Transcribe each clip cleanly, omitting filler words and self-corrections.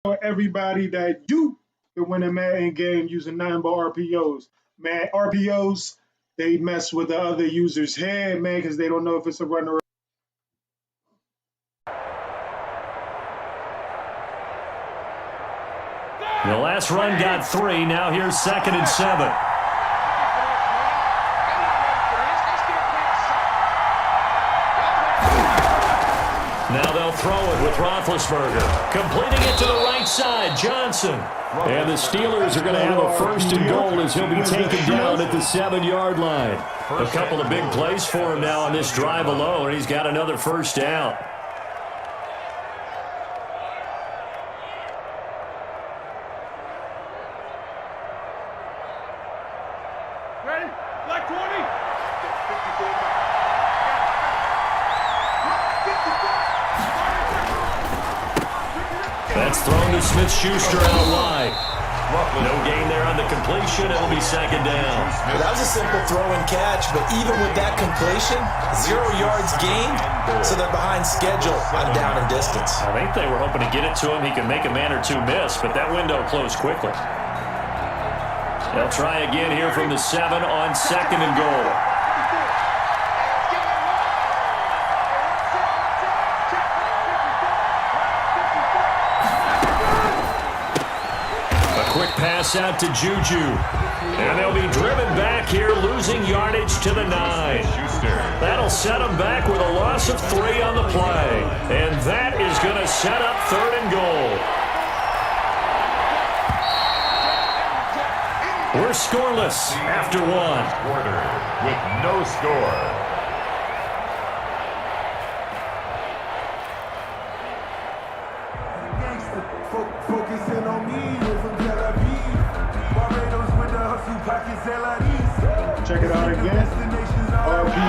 everybody that you can win a Madden game using nothing but RPOs. Man, RPOs, they mess with the other user's head, man, because they don't know if it's a runner. The last run got 3. Now here's 2nd and 7. Now they'll throw it with Roethlisberger. Completing it to the right side, Johnson. And the Steelers are going to have a 1st and goal as he'll be taken down at the 7-yard line. A couple of big plays for him now on this drive alone. He's got another 1st down. That's thrown to Smith-Schuster out wide. No gain there on the completion. It'll be 2nd down. Well, that was a simple throw and catch, but even with that completion, 0 yards gained, so they're behind schedule on down and distance. I think they were hoping to get it to him. He could make a man or two miss, but that window closed quickly. They'll try again here from the 7 on 2nd and goal. Quick pass out to Juju. And they'll be driven back here, losing yardage to the 9. That'll set them back with a loss of 3 on the play. And that is going to set up 3rd and goal. We're scoreless after 1. Quarter with no score. Check it out again.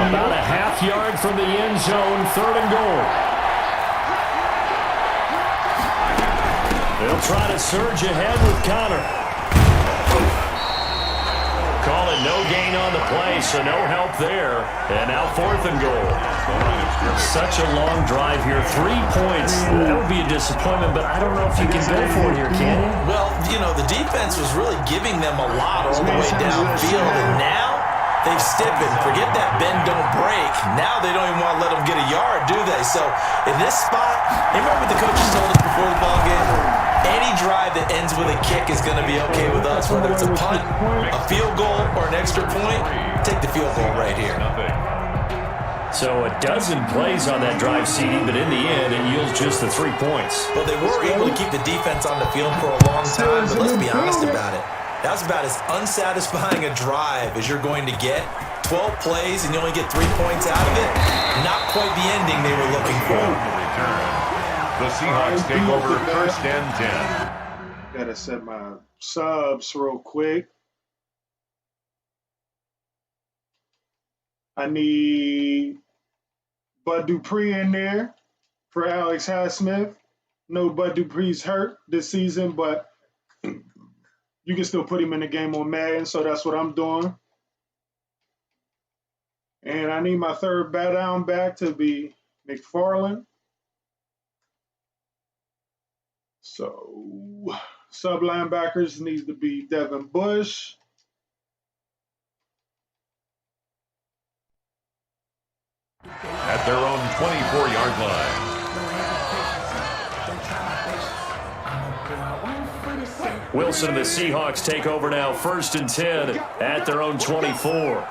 About a half yard from the end zone, 3rd and goal. They'll try to surge ahead with Connor. Call it no gain on the play, so no help there. And now 4th and goal. Such a long drive here. 3 points. That would be a disappointment, but I don't know if you can go for it here, can you? Well, you know, the defense was really giving them a lot all the way downfield, and now they've stiffened. Forget that bend, don't break. Now they don't even want to let them get a yard, do they? So in this spot, remember what the coaches told us before the ball game? Any drive that ends with a kick is going to be okay with us, whether it's a punt, a field goal, or an extra point. Take the field goal right here. So a dozen plays on that drive, CD, but in the end, it yields just the 3 points. Well, they were able to keep the defense on the field for a long time, but let's be honest about it. That was about as unsatisfying a drive as you're going to get. 12 plays and you only get 3 points out of it. Not quite the ending they were looking for. The Seahawks take over 1st and 10. Gotta set my subs real quick. I need Bud Dupree in there for Alex Highsmith. No, Bud Dupree's hurt this season, but you can still put him in the game on Madden, so that's what I'm doing. And I need my 3rd down back to be McFarland. So sub linebackers needs to be Devin Bush. At their own 24-yard line. Wilson and the Seahawks take over now, 1st and 10 at their own 24.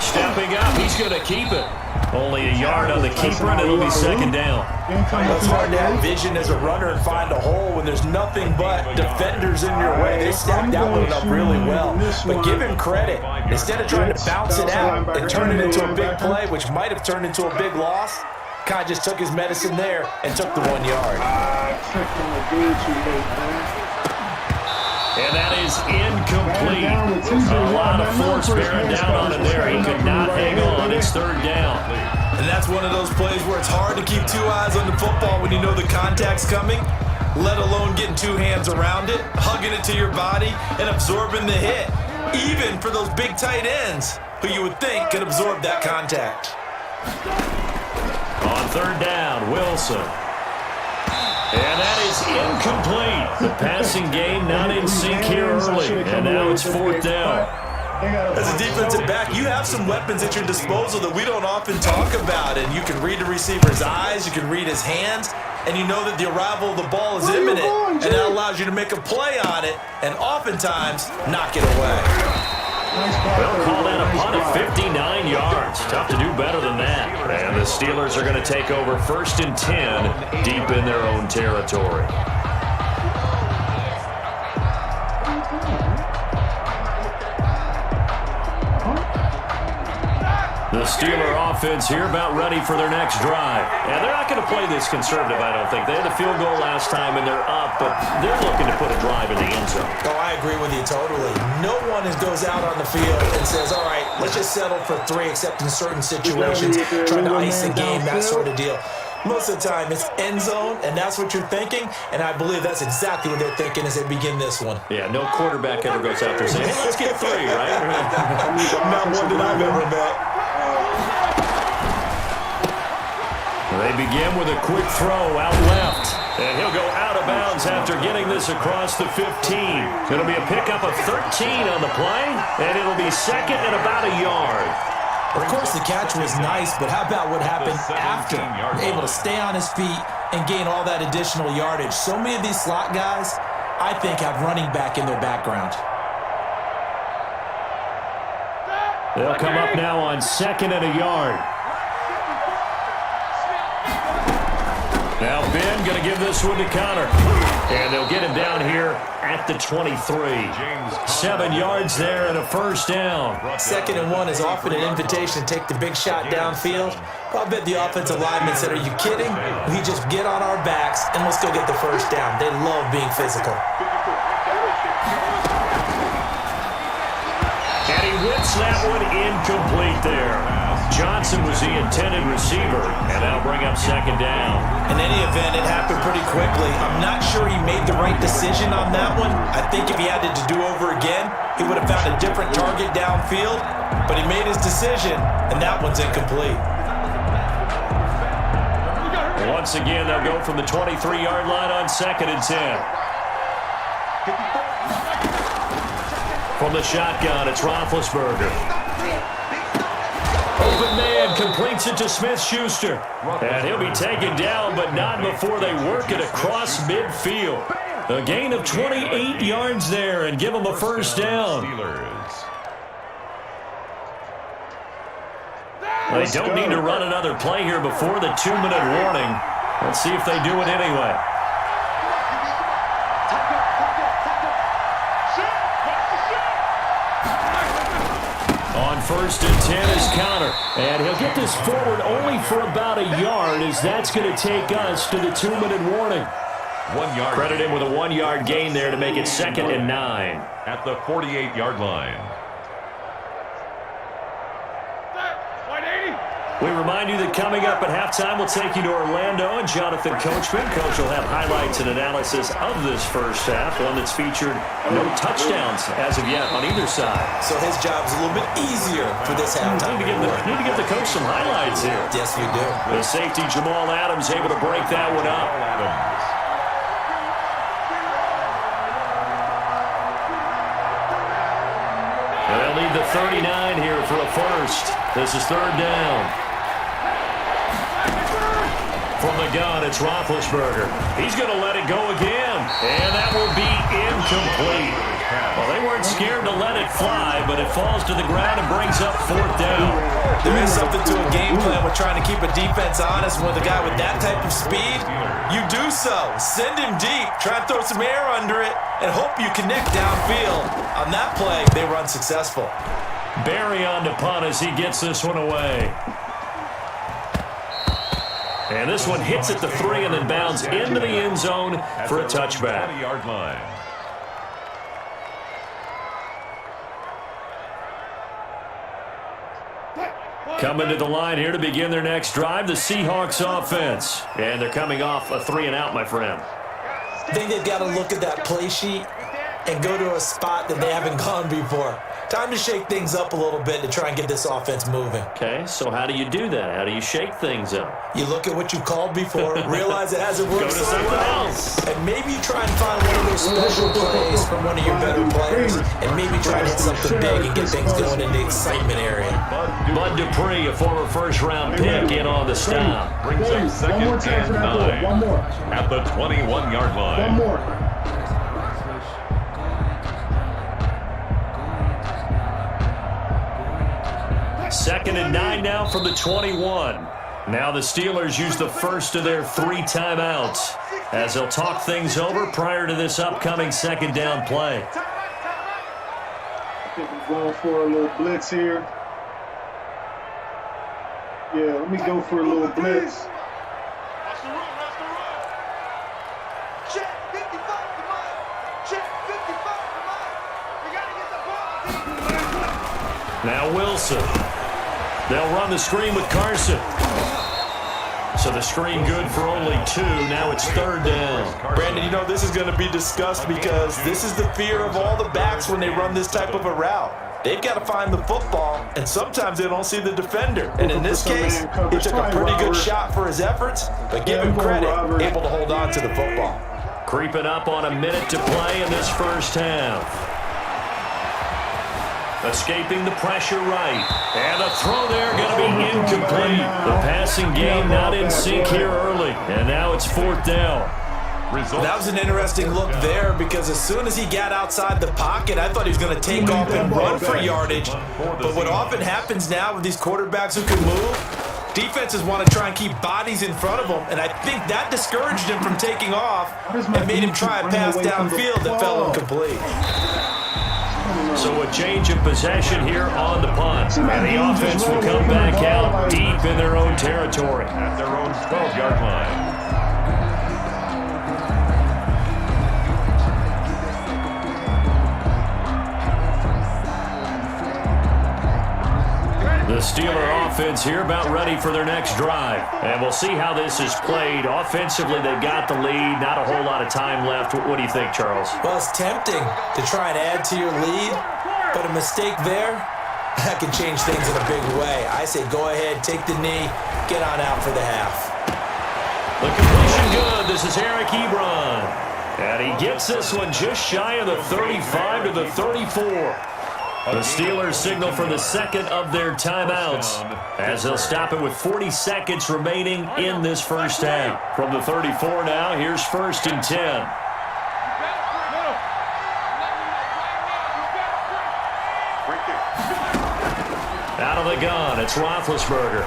Stepping up, he's going to keep it. Only a yard on the keeper, and it'll be 2nd down. It's hard to have vision as a runner and find a hole when there's nothing but defenders in your way. They stacked that one up really well. But give him credit. Instead of trying to bounce it out and turn it into a big play, which might have turned into a big loss, Kai just took his medicine there and took the 1 yard. And that is incomplete. A lot of force bearing down on him there. He could not hang on. It's 3rd down. And that's one of those plays where it's hard to keep 2 eyes on the football when you know the contact's coming, let alone getting 2 hands around it, hugging it to your body, and absorbing the hit, even for those big tight ends who you would think could absorb that contact. third down. Wilson. And that is incomplete. The passing game not in sync here early. And now it's fourth down. As a defensive back, you have some weapons at your disposal that we don't often talk about. And you can read the receiver's eyes, you can read his hands, and you know that the arrival of the ball is imminent. And that allows you to make a play on it and oftentimes knock it away. They'll call that a punt of 59 yards. Tough to do better than that. And the Steelers are going to take over 1st and 10 deep in their own territory. The Steeler offense here about ready for their next drive. And they're not going to play this conservative, I don't think. They had a field goal last time, and they're up, but they're looking to put a drive in the end zone. Oh, I agree with you totally. No one goes out on the field and says, all right, let's just settle for 3, except in certain situations, trying to ice the game, that sort of deal. Most of the time, it's end zone, and that's what you're thinking, and I believe that's exactly what they're thinking as they begin this one. Yeah, no quarterback ever goes out there saying, hey, let's get 3, right? Not one that I've ever met. They begin with a quick throw out left. And he'll go out of bounds after getting this across the 15. It'll be a pickup of 13 on the play, and it'll be second and about a yard. Of course, the catch was nice, but how about what happened after? Able to stay on his feet and gain all that additional yardage. So many of these slot guys, I think, have running back in their background. They'll come up now on 2nd and a yard. Now Ben going to give this one to Connor. And they'll get him down here at the 23. 7 yards there and a first down. 2nd and 1 is often an invitation to take the big shot downfield. I'll bet the offensive lineman said, are you kidding? We just get on our backs and let's go get the first down. They love being physical. And he whips that one incomplete there. Johnson was the intended receiver, and that'll bring up 2nd down. In any event, it happened pretty quickly. I'm not sure he made the right decision on that one. I think if he had it to do over again, he would have found a different target downfield, but he made his decision, and that one's incomplete. Once again, they'll go from the 23-yard line on 2nd and 10. From the shotgun, it's Roethlisberger. Open man completes it to Smith-Schuster. And he'll be taken down, but not before they work it across midfield. A gain of 28 yards there and give them a first down. They don't need to run another play here before the 2-minute warning. Let's see if they do it anyway. On 1st and 10 is Connor. And he'll get this forward only for about a yard, as that's going to take us to the 2-minute warning. 1 yard. Credit him with a 1-yard gain there to make it 2nd and 9. At the 48-yard line. We remind you that coming up at halftime, we'll take you to Orlando and Jonathan Coachman. Coach will have highlights and analysis of this first half, one that's featured no touchdowns as of yet on either side. So his job's a little bit easier for this halftime. Need to give the coach some highlights here. Yes, we do. The safety, Jamal Adams, able to break that one up. They'll need the 39 here for a first. This is 3rd down. From the gun, it's Roethlisberger. He's going to let it go again, and that will be incomplete. Well, they weren't scared to let it fly, but it falls to the ground and brings up 4th down. There is something to a game plan with trying to keep a defense honest. With a guy with that type of speed, you do so. Send him deep, try and throw some air under it, and hope you connect downfield. On that play, they were unsuccessful. Barry on to punt as he gets this one away. And this one hits at the 3 and then bounds into the end zone for a touchback. 20-yard line. Coming to the line here to begin their next drive, the Seahawks offense. And they're coming off a 3-and-out, my friend. I think they've got to look at that play sheet and go to a spot that they haven't gone before. Time to shake things up a little bit to try and get this offense moving. Okay, so how do you do that? How do you shake things up? You look at what you called before, realize it hasn't worked Go to so something well, else. and maybe you try and find one of those special plays from one of your better players, and maybe try to hit something big and get things going in the excitement area. Bud Dupree, a former first-round pick, in on the stop. Brings up second and 9 One more. at the 21-yard line. One more. Second and 9 now from the 21. Now the Steelers use the first of their 3 timeouts as they'll talk things over prior to this upcoming second down play. I think we're going for a little blitz here. Yeah, let me go for a little blitz. Now Wilson. They'll run the screen with Carson. So the screen good for only 2. Now it's third down. Brandon, you know this is going to be discussed because this is the fear of all the backs when they run this type of a route. They've got to find the football, and sometimes they don't see the defender. And in this case, he took a pretty good shot for his efforts, but give him credit, able to hold on to the football. Creeping up on a minute to play in this first half. Escaping the pressure right. And the throw there going to be incomplete. The passing game not in sync here early. And now it's fourth down. That was an interesting look there because as soon as he got outside the pocket, I thought he was going to take off and run for yardage. But what often happens now with these quarterbacks who can move, defenses want to try and keep bodies in front of them. And I think that discouraged him from taking off and made him try a pass downfield that fell incomplete. So a change of possession here on the punt. And the offense will come back out deep in their own territory. At their own 12-yard line. The Steeler offense here about ready for their next drive. And we'll see how this is played. Offensively, they've got the lead. Not a whole lot of time left. What do you think, Charles? Well, it's tempting to try and add to your lead, but a mistake there, that can change things in a big way. I say go ahead, take the knee, get on out for the half. The completion good. This is Eric Ebron. And he gets this one just shy of the 35 to the 34. The Steelers signal for the second of their timeouts as they'll stop it with 40 seconds remaining in this first half. From the 34 now, here's first and 10. Out of the gun, it's Roethlisberger.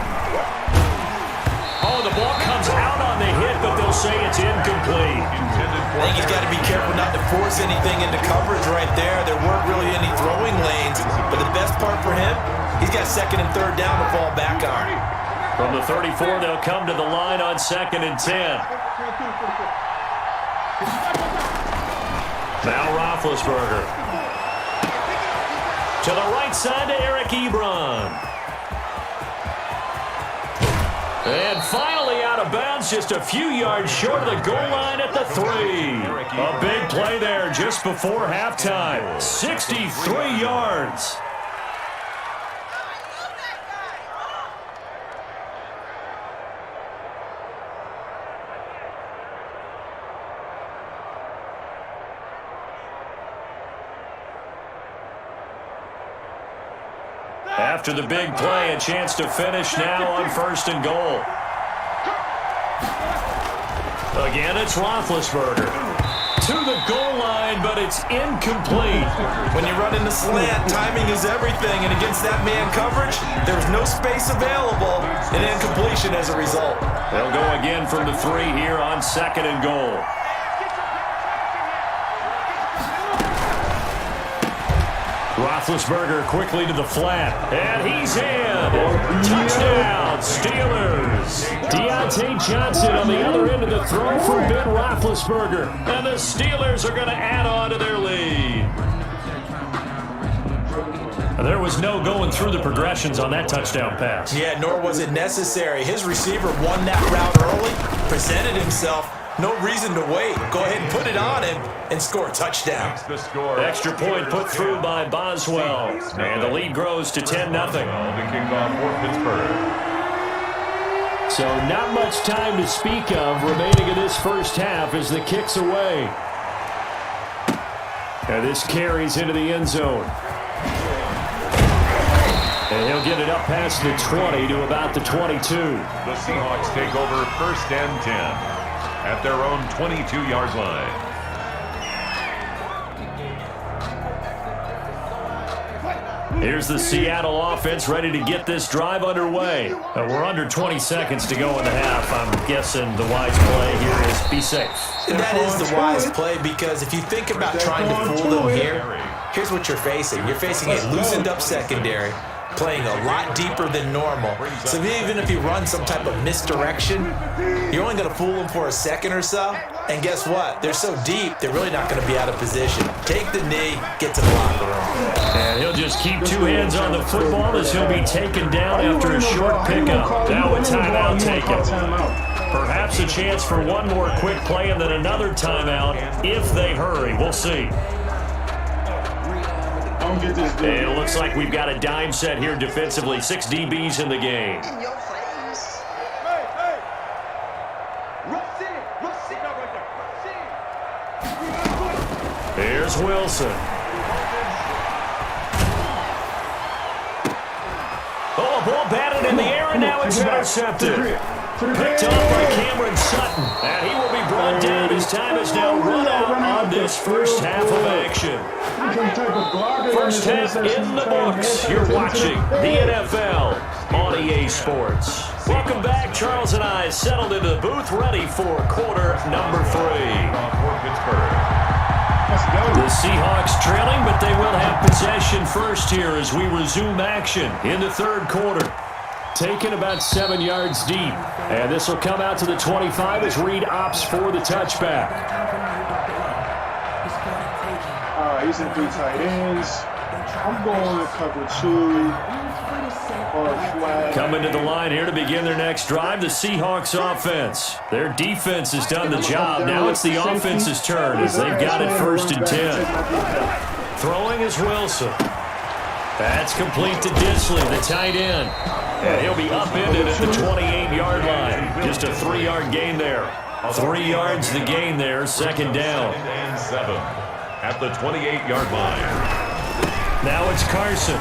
Oh, the ball comes out on the hit, but they'll say it's incomplete. I think he's got to be careful not to force anything into coverage right there. There weren't really any throwing lanes, but the best part for him, he's got second and third down to fall back on. From the 34, they'll come to the line on second and 10. Now Roethlisberger. To the right side to Eric Ebron. And finally out of bounds, just a few yards short of the goal line at the 3. A big play there just before halftime. 63 yards. After the big play, a chance to finish now on first and goal. Again, it's Roethlisberger. To the goal line, but it's incomplete. When you run in the slant, timing is everything, and against that man coverage, there's no space available, and incompletion as a result. They'll go again from the 3 here on second and goal. Roethlisberger quickly to the flat, and he's in. Touchdown, Steelers. Deontay Johnson on the other end of the throw for Ben Roethlisberger, and the Steelers are going to add on to their lead. There was no going through the progressions on that touchdown pass. Yeah, nor was it necessary. His receiver won that route early, presented himself, No reason to wait. Go ahead and put it on him and score a touchdown. Extra point put through by Boswell. And the lead grows to 10-0. The kickoff for Pittsburgh. So not much time to speak of remaining in this first half as the kick's away. And this carries into the end zone. And he'll get it up past the 20 to about the 22. The Seahawks take over 1st and 10 at their own 22-yard line. Here's the Seattle offense ready to get this drive underway. We're under 20 seconds to go in the half. I'm guessing the wise play here is be safe. That is the wise play because if you think about trying to fool them here, here's what you're facing. You're facing a loosened up secondary, playing a lot deeper than normal. So even if you run some type of misdirection, you're only going to fool them for a second or so. And guess what? They're so deep, they're really not going to be out of position. Take the knee, get to the locker room. And he'll just keep two hands on the football as he'll be taken down after a short pickup. Now a timeout taken. Perhaps a chance for one more quick play and then another timeout if they hurry. We'll see. It looks like we've got a dime set here defensively. 6 DBs in the game. Here's Wilson. Oh, a ball batted in the air, and now it's intercepted. Picked off by Cameron Sutton. And he will be brought down. His time is now run out on this first half of action. First half in the books. You're watching the NFL on EA Sports. Welcome back. Charles and I settled into the booth ready for quarter number 3. The Seahawks trailing, but they will have possession first here as we resume action in the third quarter. Taken about 7 yards deep. And this will come out to the 25 as Reed opts for the touchback. He's in 3 tight ends. I'm going to cover 2 or flat. Coming to the line here to begin their next drive, the Seahawks offense. Their defense has done the job. Now it's the offense's turn as they've got it 1st and 10. Throwing is Wilson. That's complete to Disley, the tight end. And he'll be upended at the 28-yard line. Just a 3-yard gain there. 3 yards the gain there, 2nd down. 7 at the 28-yard line. Now it's Carson.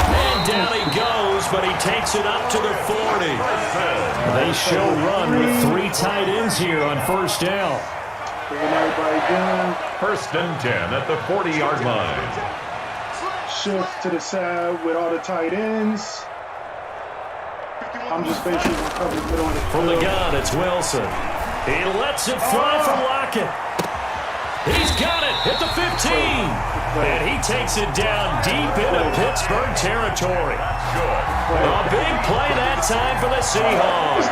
And down he goes, but he takes it up to the 40. They show run with 3 tight ends here on 1st down. Bringing everybody down. 1st and 10 at the 40-yard line. Shift to the side with all the tight ends. I'm just basically going to cover it on the From the gun, it's Wilson. He lets it fly from Lockett. He's got it at the 15. And he takes it down deep into Pittsburgh territory. A big play that time for the Seahawks.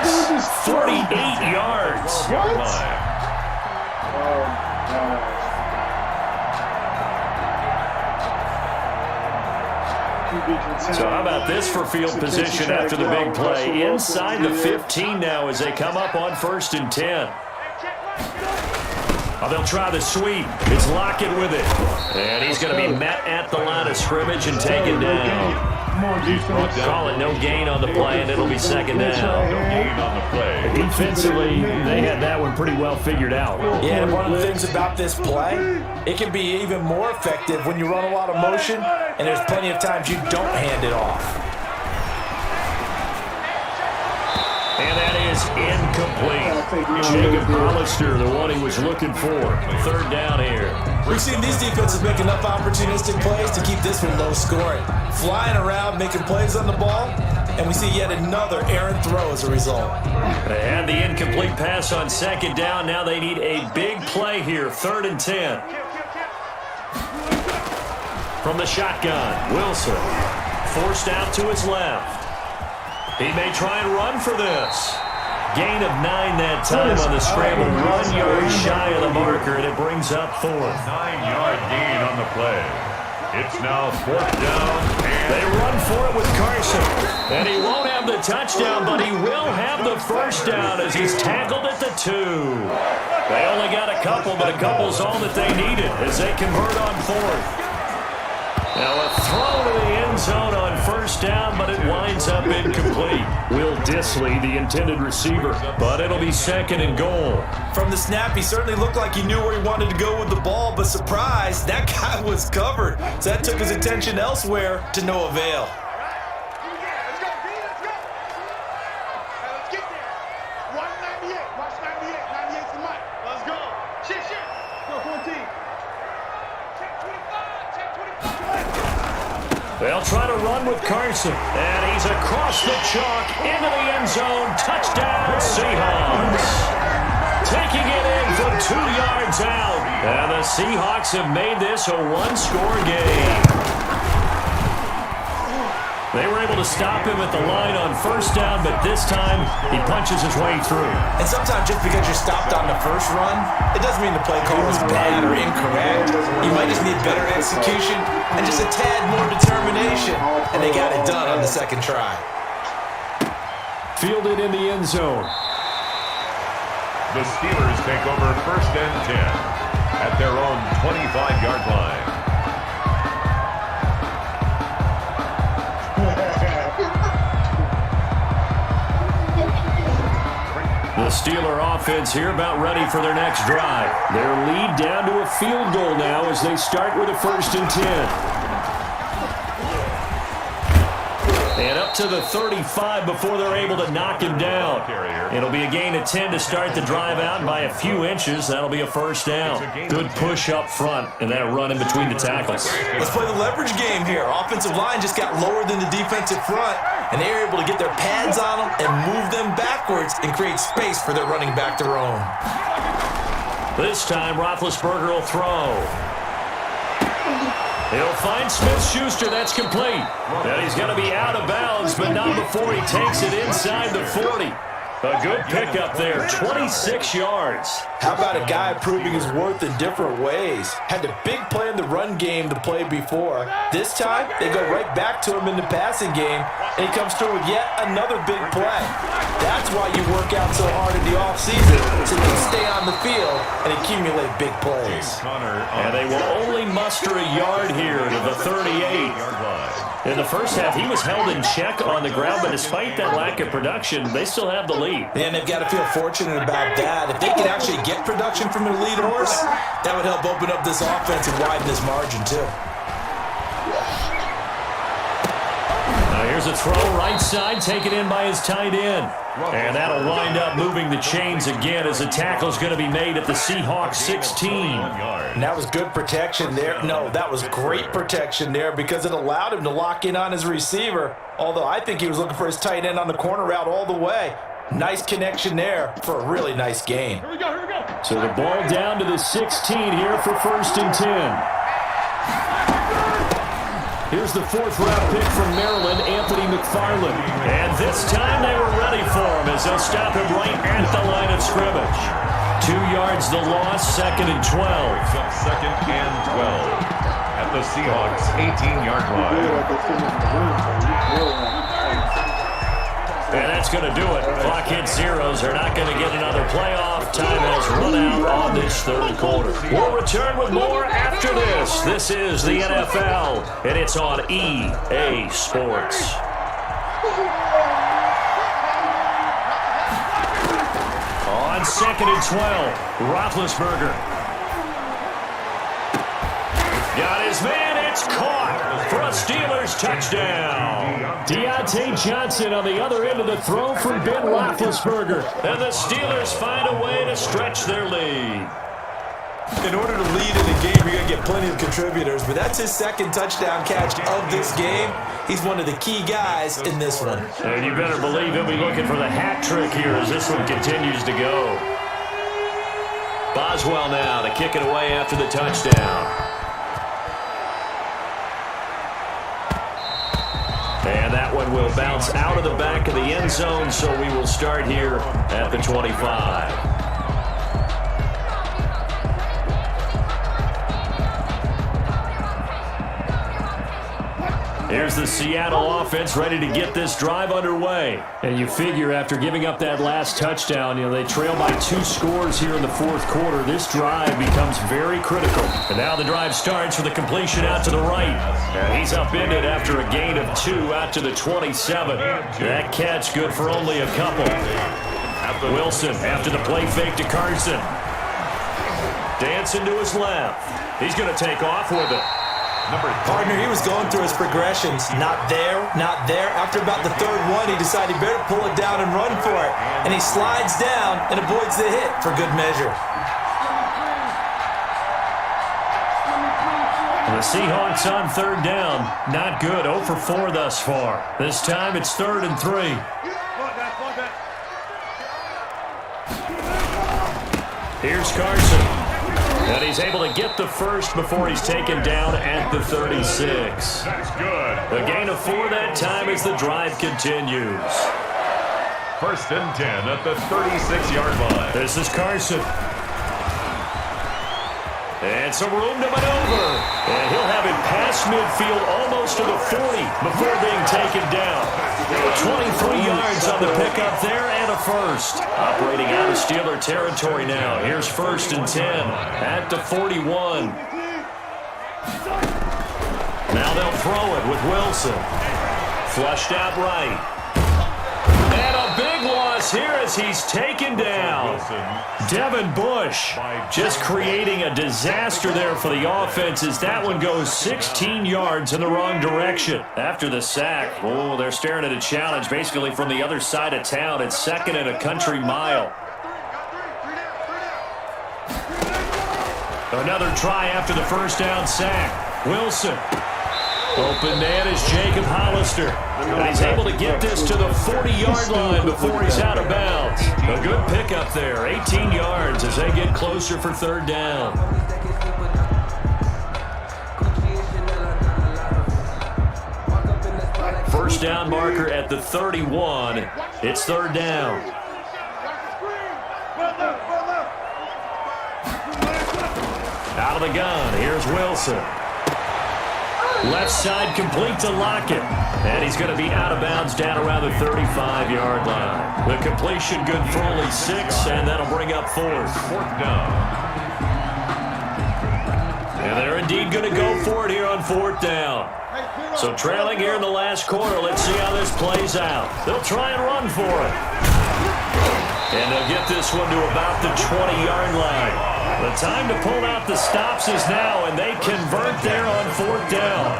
48 yards. So how about this for field position after the big play? Inside the 15 now as they come up on 1st and 10. Oh, they'll try the sweep. It's Lockett with it. And he's going to be met at the line of scrimmage and taken down. Call it no gain on the play, and it'll be 2nd down. No gain on the play. Defensively, they had that one pretty well figured out. Yeah, and one of the things about this play, it can be even more effective when you run a lot of motion, and there's plenty of times you don't hand it off. And that is incomplete. Jacob Hollister, the one he was looking for. 3rd down here. We've seen these defenses make enough opportunistic plays to keep this one low scoring. Flying around, making plays on the ball, and we see yet another errant throw as a result. They had the incomplete pass on 2nd down. Now they need a big play here. 3rd and 10. From the shotgun, Wilson. Forced out to his left. He may try and run for this. Gain of 9 that time on the scramble. 1 yard shy of the marker, and it brings up 4th. 9-yard gain on the play. It's now 4th down. They run for it with Carson. And he won't have have the touchdown, but he will have the first down as he's tackled at the 2. They only got a couple, but a couple's all that they needed as they convert on 4th. Now a throw to the end zone on first down, but it winds up incomplete. Will Dissly, the intended receiver, but it'll be 2nd and goal. From the snap, he certainly looked like he knew where he wanted to go with the ball, but surprise, that guy was covered. So that took his attention elsewhere to no avail. They'll try to run with Carson, and he's across the chalk into the end zone. Touchdown, Seahawks. Taking it in from 2 yards out. And the Seahawks have made this a one-score game. They were able to stop him at the line on first down, but this time he punches his way through. And sometimes just because you're stopped on the first run, it doesn't mean the play call was bad or incorrect. You might just need better execution and just a tad more determination, and they got it done on the second try. Fielded in the end zone. The Steelers take over 1st and 10 at their own 25-yard line. The Steeler offense here about ready for their next drive. Their lead down to a field goal now as they start with a 1st and 10. And up to the 35 before they're able to knock him down. It'll be a gain of 10 to start the drive out, and by a few inches, that'll be a first down. Good push up front and that run in between the tackles. Let's play the leverage game here. Offensive line just got lower than the defensive front, and they were able to get their pads on them and move them backwards and create space for their running back to roam. This time, Roethlisberger will throw. He'll find Smith-Schuster. That's complete. And he's going to be out of bounds, but not before he takes it inside the 40. A good pickup there, 26 yards. How about a guy proving his worth in different ways? Had a big play in the run game to play before. This time, they go right back to him in the passing game, and he comes through with yet another big play. That's why you work out so hard in the offseason, so you can stay on the field and accumulate big plays. And they will only muster a yard here to the 38. In the first half, he was held in check on the ground, but despite that lack of production, they still have the lead. And they've got to feel fortunate about that. If they can actually get production from their lead horse, that would help open up this offense and widen this margin too. Now here's a throw right side, taken in by his tight end. And that'll wind up moving the chains again as the tackle's going to be made at the Seahawks 16. And that was good protection there. No, that was great protection there because it allowed him to lock in on his receiver, although I think he was looking for his tight end on the corner route all the way. Nice connection there for a really nice gain. Here we go. So the ball down to the 16 here for 1st and 10. Here's the 4th-round pick from Maryland, Anthony McFarland. And this time they were ready for him as they'll stop him right at the line of scrimmage. 2 yards the loss, 2nd and 12. 2nd and 12 at the Seahawks 18-yard line. And that's going to do it. Clock hits zeros. They're not going to get another playoff. Time has run out on this 3rd quarter. We'll return with more after this. This is the NFL, and it's on EA Sports. On 2nd and 12, Roethlisberger. Got his man, it's caught for a Steelers touchdown. Deontay Johnson on the other end of the throw from Ben Roethlisberger. And the Steelers find a way to stretch their lead. In order to lead in a game, you're going to get plenty of contributors, but that's his 2nd touchdown catch of this game. He's one of the key guys in this one. And you better believe he'll be looking for the hat trick here as this one continues to go. Boswell now to kick it away after the touchdown. And that one will bounce out of the back of the end zone, so we will start here at the 25. Here's the Seattle offense ready to get this drive underway. And you figure after giving up that last touchdown, they trail by 2 scores here in the fourth quarter. This drive becomes very critical. And now the drive starts with a completion out to the right. And he's upended after a gain of 2 out to the 27. That catch good for only a couple. Wilson after the play fake to Carson. Dancing to his left. He's going to take off with it. Partner, he was going through his progressions. Not there, not there. After about the third one, he decided he better pull it down and run for it. And he slides down and avoids the hit for good measure. The Seahawks on third down. Not good. 0 for 4 thus far. This time it's 3rd and 3. Here's Carson. And he's able to get the first before he's taken down at the 36. That's good. A gain of 4 that time as the drive continues. 1st and 10 at the 36-yard line. This is Carson. And some room to maneuver. And he'll have it past midfield almost to the 40 before being taken down. 23 yards on the pickup there and a first. Operating out of Steeler territory now. Here's 1st and 10 at the 41. Now they'll throw it with Wilson. Flushed out right. And a big loss here as he's taken down. Devin Bush just creating a disaster there for the offense as that one goes 16 yards in the wrong direction. After the sack, they're staring at a challenge basically from the other side of town. It's 2nd and a country mile. Another try after the first down sack. Wilson. Open man is Jacob Hollister. And he's able to get this to the 40-yard line before he's out of bounds. A good pickup there, 18 yards as they get closer for 3rd down. First down marker at the 31. It's 3rd down. Out of the gun, here's Wilson. Left side complete to Lockett. And he's going to be out of bounds down around the 35-yard line. The completion good for only 6, and that'll bring up 4th down. And they're indeed going to go for it here on 4th down. So trailing here in the last quarter, let's see how this plays out. They'll try and run for it. And they'll get this one to about the 20-yard line. The time to pull out the stops is now, and they convert there on 4th down.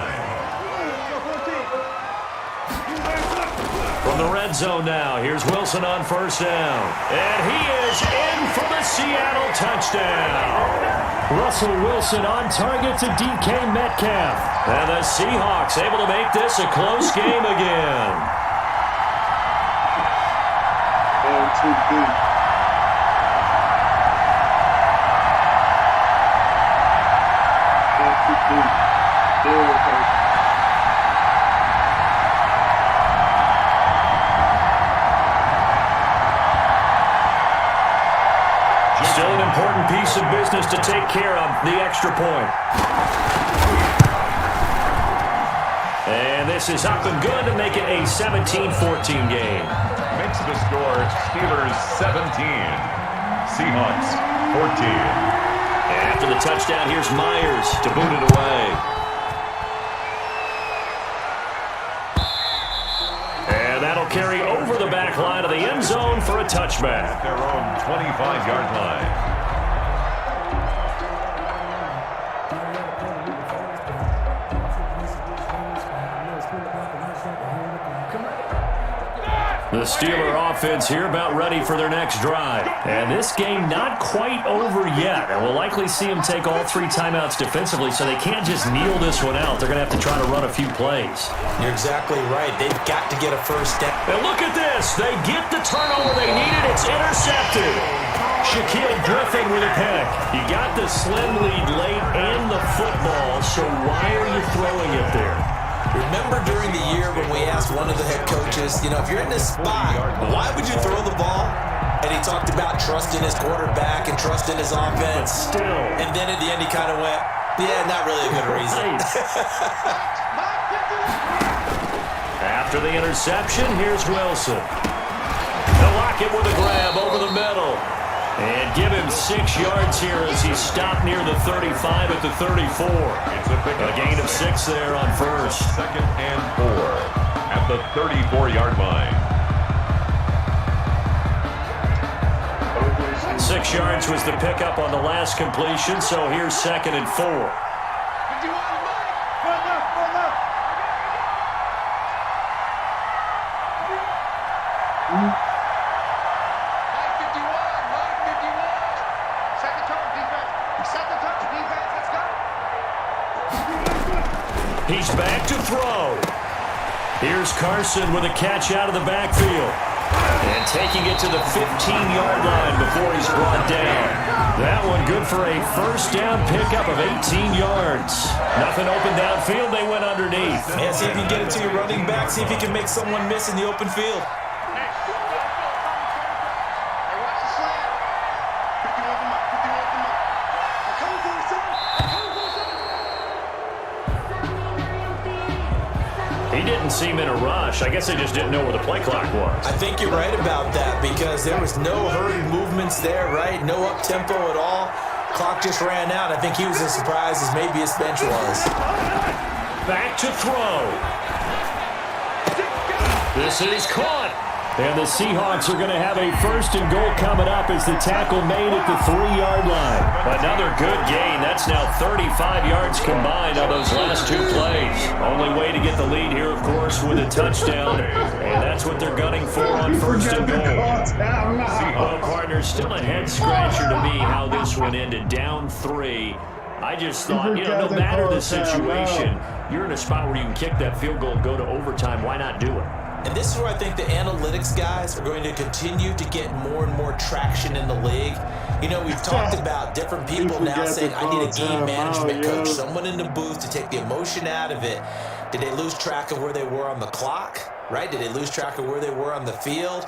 From the red zone now, here's Wilson on 1st down. And he is in for the Seattle touchdown. Russell Wilson on target to DK Metcalf. And the Seahawks able to make this a close game again. Still an important piece of business to take care of, the extra point. And this is up and good to make it a 17-14 game. Makes the score Steelers 17, Seahawks 14. And after the touchdown, here's Myers to boot it away. And that'll carry over the back line of the end zone for a touchback. At their own 25-yard line. The Steeler offense here about ready for their next drive. And this game not quite over yet. And we'll likely see them take all 3 timeouts defensively, so they can't just kneel this one out. They're going to have to try to run a few plays. You're exactly right. They've got to get a first down. And look at this. They get the turnover they needed. It's intercepted. Shaquille Griffin with a pick. You got the slim lead late and the football, so why are you throwing it there? Remember during the year when we asked one of the head coaches, if you're in this spot, why would you throw the ball? And he talked about trusting his quarterback and trusting his offense. But still. And then at the end he kind of went, yeah, not really a good reason. After the interception, here's Wilson. They'll lock it with a grab over the middle. And give him 6 yards here as he's stopped near the 35 at the 34. It's A gain of 6 there on first. 2nd and 4 at the 34-yard line. 6 yards was the pickup on the last completion, so here's 2nd and 4. He's back to throw. Here's Carson with a catch out of the backfield. And taking it to the 15-yard line before he's brought down. That one good for a first down pickup of 18 yards. Nothing open downfield. They went underneath. Yeah, see if you can get it to your running back. See if you can make someone miss in the open field. He didn't seem in a rush. I guess they just didn't know where the play clock was. I think you're right about that because there was no hurried movements there, right? No up-tempo at all. Clock just ran out. I think he was as surprised as maybe his bench was. Back to throw. This is caught. And the Seahawks are going to have a 1st and goal coming up as the tackle made at the 3-yard line. Another good gain. That's now 35 yards combined on those last 2 plays. Only way to get the lead here, of course, with a touchdown. And that's what they're gunning for on 1st and goal. Well, partner, still a head-scratcher to me how this one ended. Down 3. I just thought, no matter the situation, you're in a spot where you can kick that field goal and go to overtime. Why not do it? And this is where I think the analytics guys are going to continue to get more and more traction in the league. We've talked about different people now saying, I need a game management coach, someone in the booth to take the emotion out of it. Did they lose track of where they were on the clock, right? Did they lose track of where they were on the field?